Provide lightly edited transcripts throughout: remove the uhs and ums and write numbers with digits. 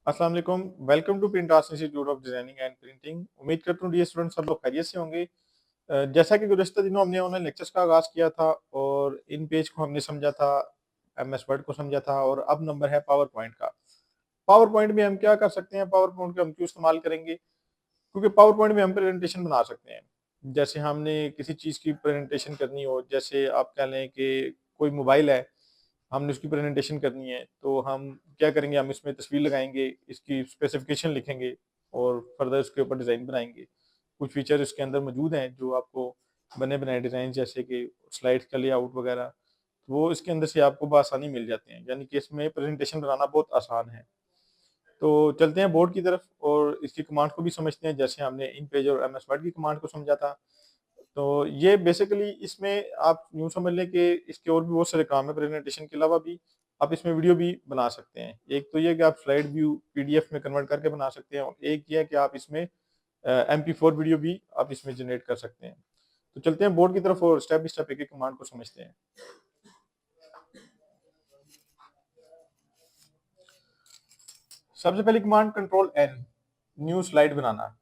अस्सलाम वालेकुम। Welcome to Printas institute of designing and printing. उम्मीद करता हूँ डियर स्टूडेंट सब लोग खैरियत से होंगे। जैसा कि गुज़श्ता दिनों हमने ऑनलाइन लेक्चर्स का आगाज़ किया था और इन पेज को हमने समझा था, एमएस वर्ड को समझा था और अब नंबर है पावर पॉइंट का। पावर पॉइंट में हम क्या कर सकते हैं, पावर पॉइंट का हम क्यों इस्तेमाल करेंगे? क्योंकि पावर पॉइंट में हम प्रेजेंटेशन बना सकते हैं। जैसे हमने किसी चीज़ की प्रेजेंटेशन करनी हो, जैसे आप कह लें कि कोई मोबाइल है, हमने उसकी प्रेजेंटेशन करनी है, तो हम क्या करेंगे, हम इसमें तस्वीर लगाएँगे, इसकी स्पेसिफिकेशन लिखेंगे और फर्दर उसके ऊपर डिज़ाइन बनाएँगे। कुछ फीचर इसके अंदर मौजूद हैं जो आपको बने-बनाए डिज़ाइन जैसे कि स्लाइड्स का लेआउट वगैरह, वो इसके अंदर से आपको बआसानी मिल जाते हैं। यानी कि इसमें प्रेजेंटेशन बनाना बहुत आसान है। तो चलते हैं बोर्ड की तरफ और इसकी कमांड को भी समझते हैं, जैसे हमने इन पेज और एमएस वर्ड की कमांड को समझा था। तो ये बेसिकली इसमें आप यूँ समझ लें कि इसके और भी बहुत सारे काम है प्रेजेंटेशन के अलावा भी। आप इसमें वीडियो भी बना सकते हैं। एक तो ये कि आप स्लाइड व्यू पीडीएफ में कन्वर्ट करके बना सकते हैं और एक ये है कि आप इसमें एमपी4 वीडियो भी आप इसमें जनरेट कर सकते हैं। तो चलते हैं बोर्ड की तरफ और स्टेप बाय स्टेप एक-एक कमांड को समझते हैं। सबसे पहली command control N, new slide बनाना।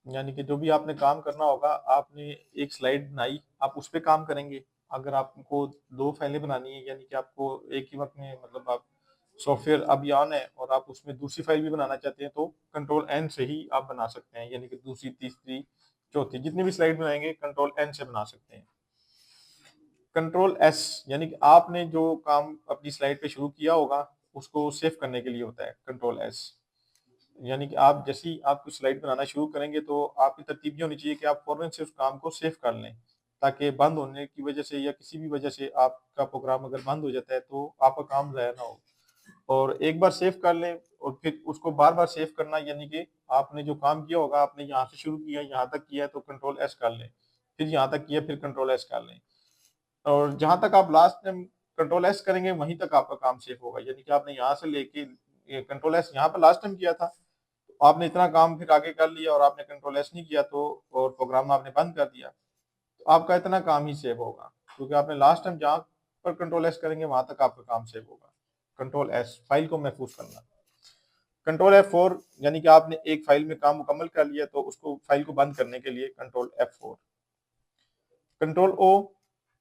यानी कि जो भी आपने काम करना होगा, आपने एक स्लाइड बनाई, आप उस पे काम करेंगे। अगर आपको 2 फाइलें बनानी है, यानी कि आपको एक ही वक़्त में मतलब आप सॉफ्टवेयर अभी ऑन है और आप उसमें दूसरी फाइल भी बनाना चाहते हैं, तो कंट्रोल एन से ही आप बना सकते हैं। यानी कि दूसरी, तीसरी, चौथी जितनी भी स्लाइड बनाएँगे कंट्रोल एन से बना सकते हैं। कंट्रोल एस यानी कि आपने जो काम अपनी स्लाइड पे शुरू किया होगा, उसको सेव करने के लिए होता है कंट्रोल एस। यानी कि आप जैसे ही आप कुछ स्लाइड बनाना शुरू करेंगे तो आपकी तरतीब ये होनी चाहिए कि आप फ़ौरन से उस काम को सेव कर लें, ताकि बंद होने की वजह से या किसी भी वजह से आपका प्रोग्राम अगर बंद हो जाता है तो आपका काम ज़ाया ना हो। और एक बार सेव कर लें और फिर उसको बार-बार सेव करना, यानी कि आपने जो काम किया होगा, आपने यहाँ से शुरू किया, यहाँ तक किया है तो कंट्रोल एस कर लें। फिर यहाँ तक किया, फिर कंट्रोल एस कर लें। और जहाँ तक आप लास्ट टाइम कंट्रोल एस करेंगे वहीं तक आपका काम सेव होगा। यानी कि आपने यहाँ से लेके ये कंट्रोल एस यहाँ पर लास्ट टाइम किया था, आपने इतना काम फिर आगे कर लिया और आपने कंट्रोल एस नहीं किया तो और प्रोग्राम आपने बंद कर दिया, तो आपका इतना काम ही सेव होगा। क्योंकि आपने लास्ट टाइम जहाँ पर कंट्रोल एस करेंगे वहां तक आपका काम सेव होगा। कंट्रोल एस फाइल को महफूज करना। कंट्रोल F4 यानी कि आपने एक फाइल में काम मुकम्मल कर लिया तो उसको फाइल को बंद करने के लिए control F4। Control O,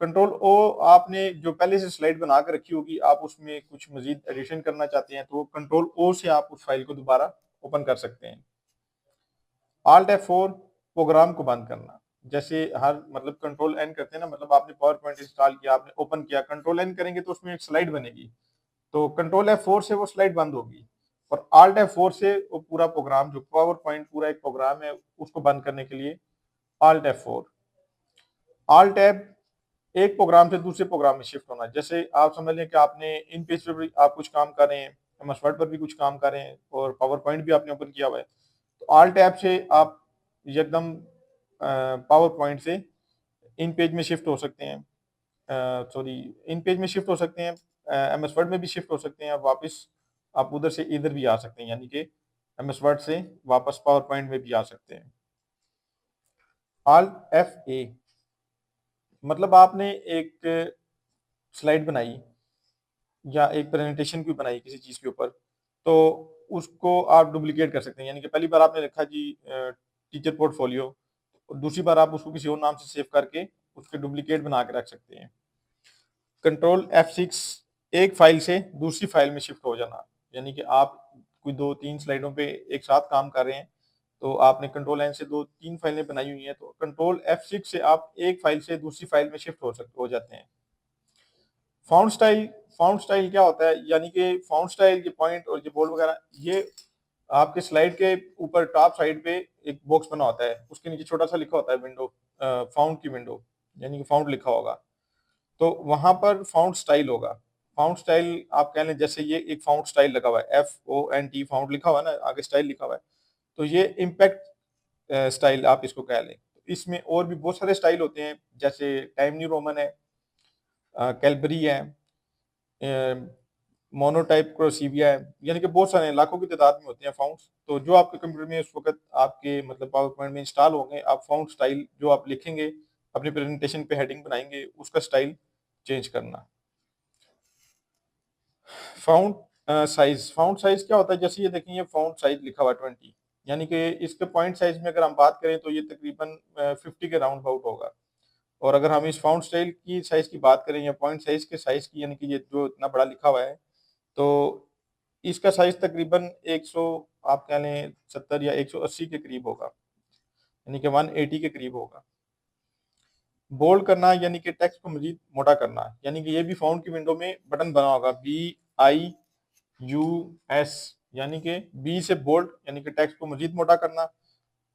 control O आपने जो पहले से स्लाइड बना के रखी होगी, आप उसमें कुछ मजीद एडिशन करना चाहते हैं तो कंट्रोल ओ से आप उस फाइल को दोबारा ओपन कर सकते हैं। Alt F4 प्रोग्राम को बंद करना। जैसे हर मतलब कंट्रोल एन करते हैं ना, मतलब आपने पावर पॉइंट इंस्टॉल किया, आपने ओपन किया, कंट्रोल एन करेंगे तो उसमें एक स्लाइड बनेगी, तो कंट्रोल F4 से वो स्लाइड बंद होगी और Alt F4 से वो पूरा प्रोग्राम, जो पावर पॉइंट पूरा एक प्रोग्राम है, उसको बंद करने के लिए Alt F4। Alt टैब एक प्रोग्राम से दूसरे प्रोग्राम में शिफ्ट होना। जैसे आप समझ लें कि आपने इन पेज पे भी आप कुछ काम कर रहे हैं, एमएस वर्ड पर भी कुछ काम कर रहे हैं और पावर पॉइंट भी आपने ओपन किया हुआ है, तो ऑल टैब से आप एकदम पावर पॉइंट से इन पेज में शिफ्ट हो सकते हैं। सॉरी, इन पेज में शिफ्ट हो सकते हैं, एमएस वर्ड में भी शिफ्ट हो सकते हैं। आप वापस आप उधर से इधर भी आ सकते हैं, यानी कि एमएस वर्ड से वापस पावर पॉइंट में भी आ सकते हैं। ऑल्ट एफ ए मतलब आपने एक स्लाइड बनाई या एक प्रेजेंटेशन भी बनाई किसी चीज़ के ऊपर, तो उसको आप डुप्लिकेट कर सकते हैं। यानी कि पहली बार आपने लिखा जी टीचर पोर्टफोलियो, और दूसरी बार आप उसको किसी और नाम से सेव करके उसके डुप्लिकेट बना के रख सकते हैं। कंट्रोल F6 एक फाइल से दूसरी फाइल में शिफ्ट हो जाना। यानी कि आप कोई 2-3 स्लाइडों पे एक साथ काम कर रहे हैं, तो आपने कंट्रोल एन से 2-3 फाइलें बनाई हुई हैं, तो कंट्रोल F6 से आप एक फाइल से दूसरी फाइल में शिफ्ट हो जाते हैं। फ़ॉन्ट स्टाइल, फ़ॉन्ट स्टाइल क्या होता है? यानी कि फ़ॉन्ट स्टाइल, ये पॉइंट और ये बोल्ड वगैरह, ये आपके स्लाइड के ऊपर टॉप साइड पे एक बॉक्स बना होता है, उसके नीचे छोटा-सा लिखा होता है विंडो, फ़ॉन्ट की विंडो, यानी कि फ़ॉन्ट लिखा होगा। तो वहाँ पर फ़ॉन्ट स्टाइल होगा। फ़ॉन्ट स्टाइल आप कह लें, जैसे ये एक फ़ॉन्ट स्टाइल लगा हुआ है, FONT फ़ॉन्ट लिखा हुआ है ना, आगे स्टाइल लिखा हुआ है। तो ये इम्पैक्ट स्टाइल आप इसको कह लें। इसमें और भी बहुत सारे स्टाइल होते हैं, जैसे टाइम न्यू रोमन है, कैलबरी है, मोनोटाइप क्रोसीविया है, यानी कि बहुत सारे लाखों की तादाद में होते हैं फ़ॉन्ट्स। तो जो आपके कंप्यूटर में उस वक़्त आपके मतलब पावर पॉइंट में इंस्टॉल होंगे, आप फ़ॉन्ट स्टाइल जो आप लिखेंगे, अपनी प्रेज़ेंटेशन पे हेडिंग बनाएँगे, उसका स्टाइल चेंज करना। फ़ॉन्ट साइज, फ़ॉन्ट साइज क्या होता है, जैसे ये देखें ये फ़ॉन्ट साइज लिखा हुआ है 20, यानी कि इसके पॉइंट साइज में अगर हम बात करें तो ये तकरीबन 50 के राउंड अबाउट होगा। और अगर हम इस फ़ॉन्ट स्टाइल की साइज की बात करें या पॉइंट साइज के साइज की, यानी कि ये जो इतना बड़ा लिखा हुआ है, तो इसका साइज तकरीबन 100, आप कह लें 70 या 180 के करीब होगा, यानी कि 180 के करीब होगा। बोल्ड करना यानी कि टेक्स्ट को मज़ीद मोटा करना, यानी कि ये भी फ़ॉन्ट की विंडो में बटन बना होगा, BIUS, यानी कि बी से बोल्ड यानी कि टेक्स्ट को मज़ीद मोटा करना,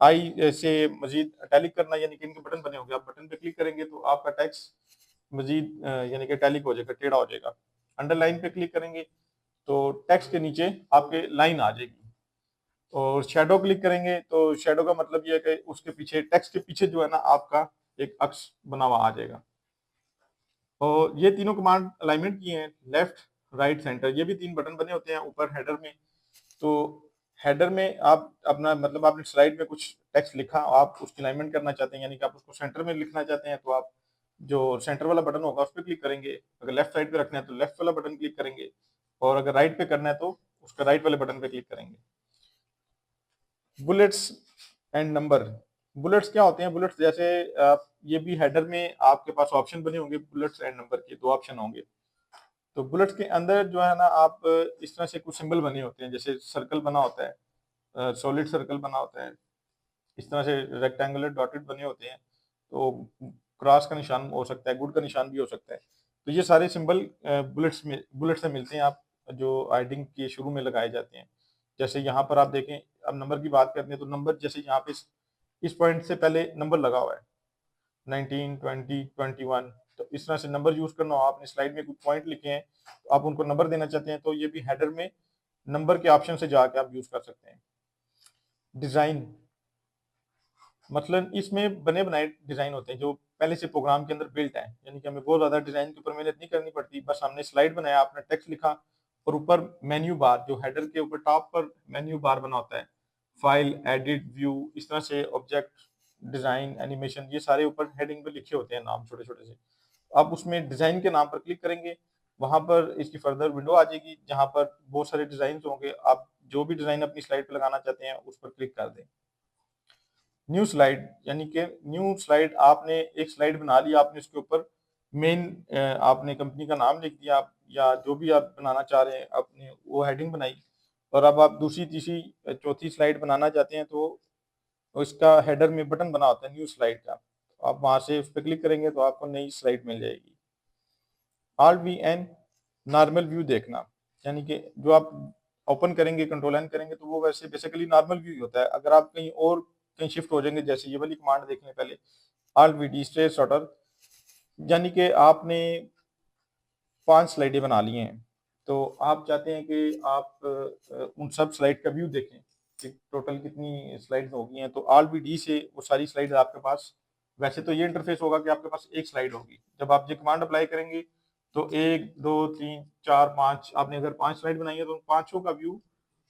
आई से मज़ीद इटैलिक करना, यानी कि इनके बटन बने होंगे। आप बटन पे क्लिक करेंगे तो आपका टेक्स्ट मज़ीद यानी कि इटैलिक हो जाएगा, टेढ़ा हो जाएगा। अंडरलाइन पे क्लिक करेंगे तो टेक्स्ट के नीचे आपके लाइन आ जाएगी। और शैडो क्लिक करेंगे तो शैडो का मतलब ये है कि उसके पीछे, टेक्स्ट के पीछे जो है ना, आपका एक अक्स बना हुआ आ जाएगा। और ये तीनों कमांड अलाइनमेंट की हैं, लेफ्ट, राइट, सेंटर, ये भी 3 बटन बने होते हैं ऊपर हेडर में। तो हेडर में आप अपना मतलब आपने स्लाइड में कुछ टेक्स्ट लिखा, आप उसकी अलाइनमेंट करना चाहते हैं, यानी कि आप उसको सेंटर में लिखना चाहते हैं, तो आप जो सेंटर वाला बटन होगा उस पे क्लिक करेंगे। अगर लेफ्ट साइड पे रखना है तो लेफ्ट वाला बटन क्लिक करेंगे, और अगर राइट पे करना है तो उसका राइट वाले बटन पे क्लिक करेंगे। बुलेट्स एंड नंबर, बुलेट्स क्या होते हैं? बुलेट्स जैसे आप, ये भी हेडर में आपके पास ऑप्शन बने होंगे, बुलेट्स एंड नंबर के 2 ऑप्शन होंगे। तो बुलेट्स के अंदर जो है ना, आप इस तरह से कुछ सिंबल बने होते हैं, जैसे सर्कल बना होता है, सॉलिड सर्कल बना होता है, इस तरह से रेक्टेंगुलर डॉटेड बने होते हैं। तो क्रॉस का निशान हो सकता है, गुड का निशान भी हो सकता है। तो ये सारे सिंबल बुलेट से मिलते हैं, आप जो हेडिंग के शुरू में लगाए जाते हैं। जैसे यहाँ पर आप देखें, अब नंबर की बात करते हैं तो नंबर, जैसे यहाँ पे इस पॉइंट से पहले नंबर लगा हुआ है 19, 20, 21, तो इस तरह से नंबर यूज करना हो, आपने स्लाइड में कुछ पॉइंट लिखे हैं तो आप उनको नंबर देना चाहते हैं, तो ये भी हेडर में नंबर के ऑप्शन से जाके आप यूज कर सकते हैं। डिजाइन, मतलब इसमें बने बनाए डिजाइन होते हैं जो पहले से प्रोग्राम के अंदर बिल्ट है, यानी कि हमें बहुत ज्यादा डिजाइन के ऊपर मेहनत नहीं करनी पड़ती, बस हमने स्लाइड बनाया, आपने टेक्स्ट लिखा, और ऊपर मेन्यू बार, जो हेडर के ऊपर टॉप पर मेन्यू बार बना होता है, फाइल, एडिट, व्यू, इस तरह से ऑब्जेक्ट, डिजाइन, एनिमेशन, ये सारे ऊपर हेडिंग पे लिखे होते हैं नाम छोटे छोटे से। आप उसमें डिजाइन के नाम पर क्लिक करेंगे, वहां पर इसकी फर्दर विंडो आ जाएगी जहां पर बहुत सारे डिजाइन होंगे, आप जो भी डिजाइन अपनी स्लाइड पे लगाना चाहते हैं उस पर क्लिक कर दें। न्यू स्लाइड, यानी कि न्यू स्लाइड, आपने एक स्लाइड बना ली, आपने उसके ऊपर मेन आपने कंपनी का नाम लिख दिया, या जो भी आप बनाना चाह रहे हैं आपने वो हेडिंग बनाई, और अब आप दूसरी, तीसरी, चौथी स्लाइड बनाना चाहते हैं तो उसका हेडर में बटन बना होता है न्यू स्लाइड का, तो आप वहां से उस पर क्लिक करेंगे तो आपको नई स्लाइड मिल जाएगी। Alt V N, normal view देखना, यानी कि जो आप ओपन करेंगे, कंट्रोल एन करेंगे तो वो वैसे बेसिकली नॉर्मल व्यू ही होता है। अगर आप कहीं और कहीं शिफ्ट हो जाएंगे, जैसे ये वाली कमांड देख लें पहले, Alt V D straight sorter, यानी कि आपने 5 स्लाइडें बना ली हैं, तो आप चाहते हैं कि आप उन सब स्लाइड का व्यू देखें कि टोटल कितनी स्लाइड्स हो गई हैं, तो Alt V D से वो सारी स्लाइड आपके पास, वैसे तो ये इंटरफेस होगा कि आपके पास एक स्लाइड होगी, जब आप ये कमांड अप्लाई करेंगे तो 1, 2, 3, 4, 5, आपने अगर 5 स्लाइड बनाई है तो उन पांचों का व्यू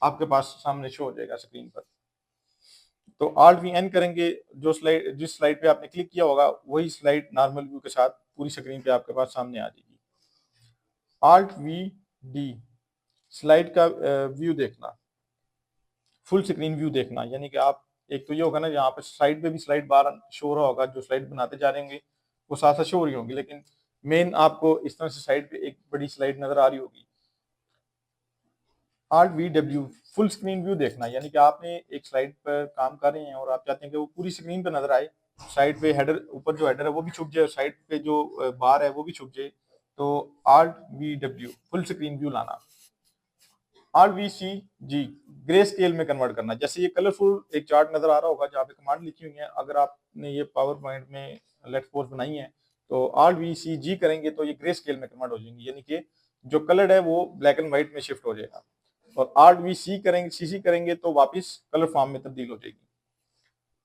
आपके पास सामने शो हो जाएगा स्क्रीन पर। तो Alt V N करेंगे, जो स्लाइड, जिस स्लाइड पे आपने क्लिक किया होगा वही स्लाइड नॉर्मल व्यू के साथ पूरी स्क्रीन पे आपके पास सामने आ जाएगी। Alt V D, स्लाइड का व्यू देखना, फुल स्क्रीन व्यू देखना, यानी कि आप, एक तो ये होगा ना यहाँ पे साइड पे भी स्लाइड बार शो हो रहा होगा, जो स्लाइड बनाते जा रहे होंगे वो साथ साथ शो हो रही होंगी, लेकिन मेन आपको इस तरह से साइड पे एक बड़ी स्लाइड नजर आ रही होगी। Alt V W, full screen view देखना, यानी कि आपने एक स्लाइड पर काम कर रहे हैं और आप चाहते हैं कि वो पूरी स्क्रीन पे नजर आए, साइड पे हेडर, ऊपर जो हेडर है वो भी छुप जाए, साइड पे जो बार है वो भी छुप जाए, तो Alt V W, full screen view लाना। Alt V C G, grey scale में कन्वर्ट करना, जैसे ये कलरफुल एक चार्ट नजर आ रहा होगा जहाँ पे कमांड लिखी हुई है, अगर आपने ये पावर पॉइंट में लेट्स सपोज बनाई है तो Alt V C G करेंगे तो ये ग्रे स्केल में कन्वर्ट हो जाएंगी, यानी कि जो कलर है वो ब्लैक एंड व्हाइट में शिफ्ट हो जाएगा। और Alt V C करेंगे, CC करेंगे तो वापस कलर फॉर्म में तब्दील हो जाएगी।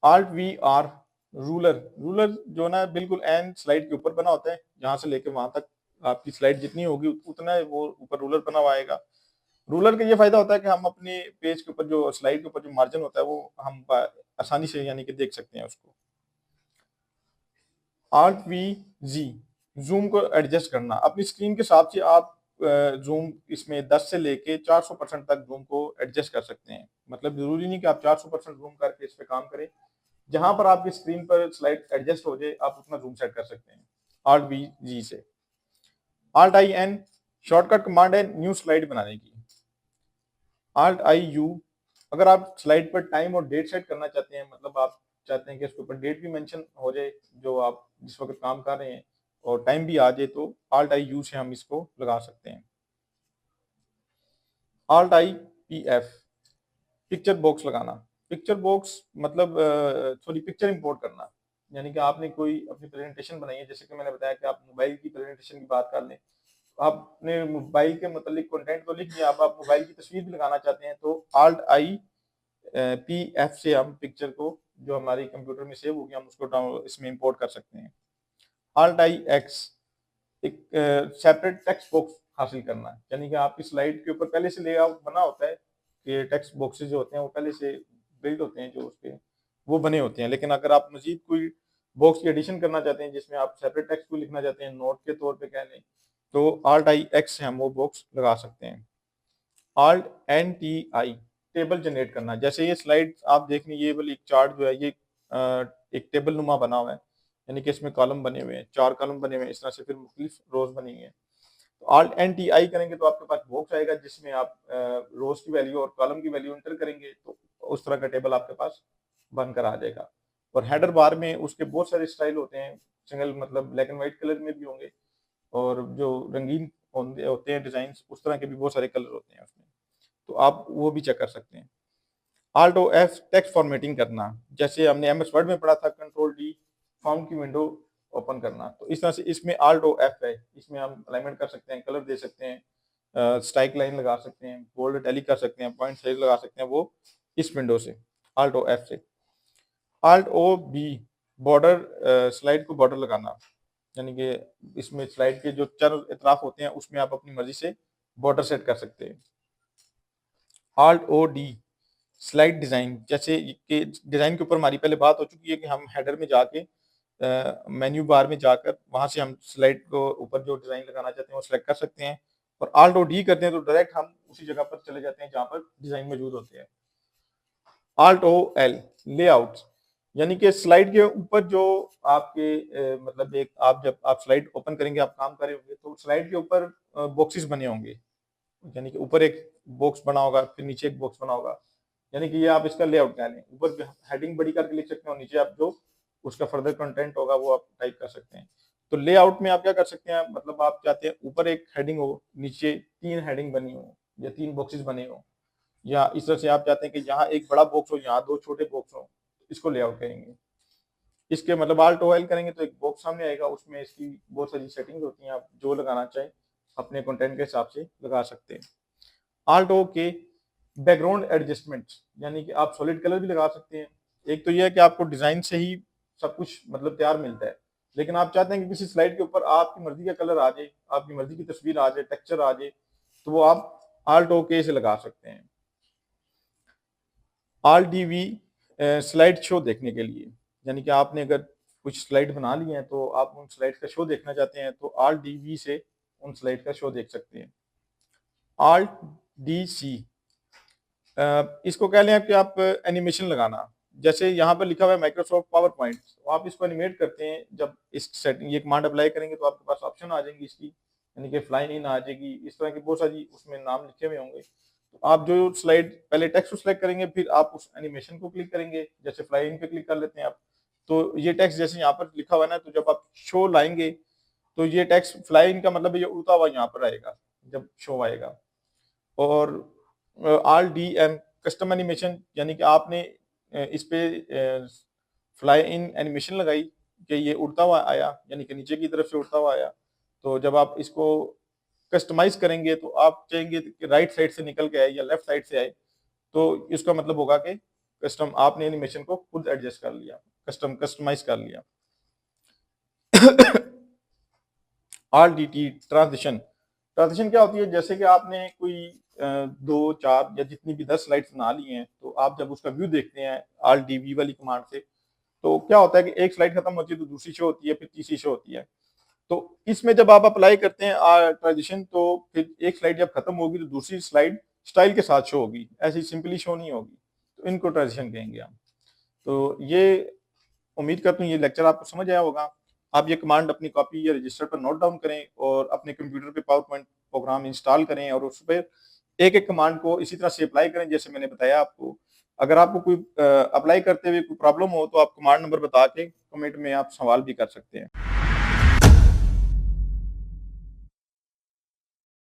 Alt V R, ruler, ruler जो ना बिल्कुल एंड स्लाइड के ऊपर बना होता है, जहां से लेके वहां तक आपकी स्लाइड जितनी होगी उतना वो ऊपर रूलर बना हुआ आएगा। रूलर का ये फायदा होता है कि हम अपने पेज के ऊपर, जो स्लाइड के ऊपर जो मार्जिन होता है वो हम आसानी से यानी कि देख सकते हैं उसको। Alt V Z, जूम को एडजस्ट करना, अपनी स्क्रीन के हिसाब से आप ज़ूम इसमें 10 से लेके 400% तक ज़ूम को एडजस्ट कर सकते हैं। मतलब ज़रूरी नहीं कि आप 400% ज़ूम करके इस पे काम करें। जहाँ पर आपकी स्क्रीन पर स्लाइड एडजस्ट हो जाए, आप उतना ज़ूम सेट कर सकते हैं। Alt V G से। Alt I N shortcut command है न्यू स्लाइड बनाने की। Alt I U अगर आप स्लाइड पर टाइम और डेट सेट करना चाहते हैं, मतलब आप चाहते हैं कि इसके ऊपर डेट भी मेंशन हो जाए जो आप जिस वक्त काम कर रहे हैं और टाइम भी आ जाए, तो Alt I U से हम इसको लगा सकते हैं। Alt I P F picture box लगाना। पिक्चर बॉक्स मतलब सॉरी पिक्चर इंपोर्ट करना। यानी कि आपने कोई अपनी प्रेजेंटेशन बनाई है, जैसे कि मैंने बताया कि आप मोबाइल की प्रेजेंटेशन की बात कर लें, आपने मोबाइल के मतलब कंटेंट तो लिख दिया, अब आप मोबाइल की तस्वीर भी लगाना चाहते हैं, तो Alt I P F से हम पिक्चर को जो हमारे कंप्यूटर में सेव होगी हम उसको डाउनलोड इसमें इंपोर्ट कर सकते हैं। Alt I X एक सेपरेट टेक्स्ट बॉक्स हासिल करना है, यानी कि आपकी स्लाइड के ऊपर पहले से लेआउट बना होता है कि टेक्स्ट बॉक्सेस जो होते हैं वो पहले से बिल्ड होते हैं, जो उसके वो बने होते हैं। लेकिन अगर आप मजीद कोई बॉक्स की एडिशन करना चाहते हैं जिसमें आप सेपरेट टेक्स्ट को लिखना चाहते हैं, नोट के तौर पे कह लें, तो Alt I X से हम वो बॉक्स लगा सकते हैं। Alt N T I table generate करना। जैसे ये स्लाइड आप देख लें, ये वाली एक चार्ट जो है ये एक टेबल नुमा बना हुआ है, यानी कि इसमें कॉलम बने हुए हैं, 4 कॉलम बने हुए हैं, इस तरह से फिर मुख्तलिफ रोज बनी हुई हैं। तो Alt N T I करेंगे तो आपके पास बॉक्स आएगा जिसमें आप रोज की वैल्यू और कॉलम की वैल्यू एंटर करेंगे, तो उस तरह का टेबल आपके पास बनकर आ जाएगा। और हेडर बार में उसके बहुत सारे स्टाइल होते हैं, सिंगल मतलब ब्लैक एंड व्हाइट कलर में भी होंगे, और जो रंगीन होते हैं डिजाइन, उस तरह के भी बहुत सारे कलर होते हैं उसमें, तो आप वो भी चेक कर सकते हैं। Alt O F text formatting करना। जैसे हमने MS वर्ड में पढ़ा था कंट्रोल D फॉर्म की विंडो ओपन करना, तो इस तरह से इसमें Alt O F है, इसमें हम अलाइनमेंट कर सकते हैं, कलर दे सकते हैं, स्ट्राइक लाइन लगा सकते हैं, बोल्ड इटैलिक कर सकते हैं, पॉइंट साइज लगा सकते हैं, वो इस विंडो से Alt O F से। Alt O B border slide को बॉर्डर लगाना, यानी कि इसमें स्लाइड के जो चारों इतराफ होते हैं उसमें आप अपनी मर्जी से बॉर्डर सेट कर सकते हैं। Alt O D slide design. जैसे कि डिजाइन के ऊपर हमारी पहले बात हो चुकी है कि हम हेडर में जाके मेन्यू बार में जाकर वहां से हम स्लाइड को ऊपर जो डिजाइन लगाना चाहते हैं वो सिलेक्ट कर सकते हैं, और Alt और D करते हैं तो डायरेक्ट हम उसी जगह पर चले जाते हैं जहां पर डिजाइन मौजूद होते हैं। Alt O L लेआउट, यानी कि स्लाइड के ऊपर जो आपके मतलब एक आप जब आप स्लाइड ओपन करेंगे, आप काम कर रहे होंगे, तो स्लाइड के ऊपर बॉक्सेस बने होंगे, यानी कि ऊपर एक बॉक्स बना होगा, फिर नीचे एक बॉक्स बना होगा, यानी कि ये आप इसका लेआउट कह लें। ऊपर हेडिंग बड़ी करके लिख सकते हैं और नीचे आप जो उसका फर्दर कंटेंट होगा वो आप टाइप कर सकते हैं। तो लेआउट में आप क्या कर सकते हैं, मतलब आप चाहते हैं ऊपर एक हेडिंग हो, नीचे 3 हेडिंग बनी हो या 3 बॉक्सेस बने हो, या इस तरह से आप चाहते हैं कि यहाँ एक बड़ा बॉक्स हो, यहाँ 2 छोटे बॉक्स हो, इसको लेआउट कहेंगे। इसके मतलब Alt O L करेंगे तो एक बॉक्स सामने आएगा, उसमें इसकी बहुत सारी सेटिंग्स होती हैं, आप जो लगाना चाहें अपने कंटेंट के हिसाब से लगा सकते हैं। Alt O के बैकग्राउंड एडजस्टमेंट, यानी कि आप सॉलिड कलर भी लगा सकते हैं। एक तो यह है कि आपको डिजाइन से ही सब कुछ मतलब तैयार मिलता है, लेकिन आप चाहते हैं कि किसी स्लाइड के ऊपर आपकी मर्जी का कलर आ जाए, आपकी मर्जी की तस्वीर आ जाए, टेक्सचर आ जाए, तो वो आप Alt O K से लगा सकते हैं। Alt DV स्लाइड शो देखने के लिए, यानी कि आपने अगर कुछ स्लाइड बना ली हैं तो आप उन स्लाइड का शो देखना चाहते हैं, तो Alt DV से उन स्लाइड का शो देख सकते हैं। Alt DC इसको कह लें कि आप एनिमेशन लगाना। जैसे यहाँ पर लिखा हुआ है माइक्रोसॉफ्ट पावर पॉइंट, तो आप इसको एनिमेट करते हैं, जब इस सेटिंग ये कमांड अप्लाई करेंगे तो आपके पास ऑप्शन आ जाएंगी इसकी, यानी कि फ्लाई इन आ जाएगी, इस तरह की बहुत सारी उसमें नाम लिखे हुए होंगे। तो आप जो स्लाइड पहले टेक्स्ट को सिलेक्ट करेंगे, फिर आप उस एनिमेशन को क्लिक करेंगे, जैसे फ्लाई इन पे क्लिक कर लेते हैं आप, तो ये टेक्स्ट जैसे यहाँ पर लिखा हुआ है ना, तो जब आप शो लाएंगे तो ये टेक्स्ट फ्लाई इन का मतलब ये उड़ता हुआ यहाँ पर आएगा जब शो आएगा। और आर डी एम कस्टम एनिमेशन, यानी कि आपने इस पे फ्लाई इन एनिमेशन लगाई कि ये उड़ता हुआ आया, यानी कि नीचे की तरफ से उड़ता हुआ आया, तो जब आप इसको कस्टमाइज करेंगे तो आप चाहेंगे कि राइट साइड से निकल के आए या लेफ्ट साइड से आए, तो इसका मतलब होगा कि कस्टम आपने एनिमेशन को खुद एडजस्ट कर लिया, कस्टमाइज कर लिया। R D T transition, transition क्या होती है, जैसे कि आपने कोई 2 4 या जितनी भी 10 स्लाइड्स बना ली हैं, तो आप जब उसका व्यू देखते हैं Alt DV वाली कमांड से, तो क्या होता है कि एक स्लाइड खत्म होती है तो दूसरी शो होती है, फिर तीसरी शो होती है। तो इसमें जब आप अप्लाई करते हैं ट्रांजिशन, तो फिर एक स्लाइड जब खत्म होगी तो दूसरी स्लाइड स्टाइल के साथ शो होगी, ऐसी सिंपली शो नहीं होगी। तो इनको ट्रांजिशन कहेंगे हम। तो ये उम्मीद करता हूँ ये लेक्चर आपको समझ आया होगा। आप ये कमांड अपनी कॉपी या रजिस्टर पर नोट डाउन करें और अपने कंप्यूटर पे पावर पॉइंट प्रोग्राम इंस्टॉल करें और उस पर एक-एक कमांड को इसी तरह से अप्लाई करें जैसे मैंने बताया आपको। अगर आपको कोई अप्लाई करते हुए कोई प्रॉब्लम हो तो आप कमांड नंबर बता के कमेंट में आप सवाल भी कर सकते हैं।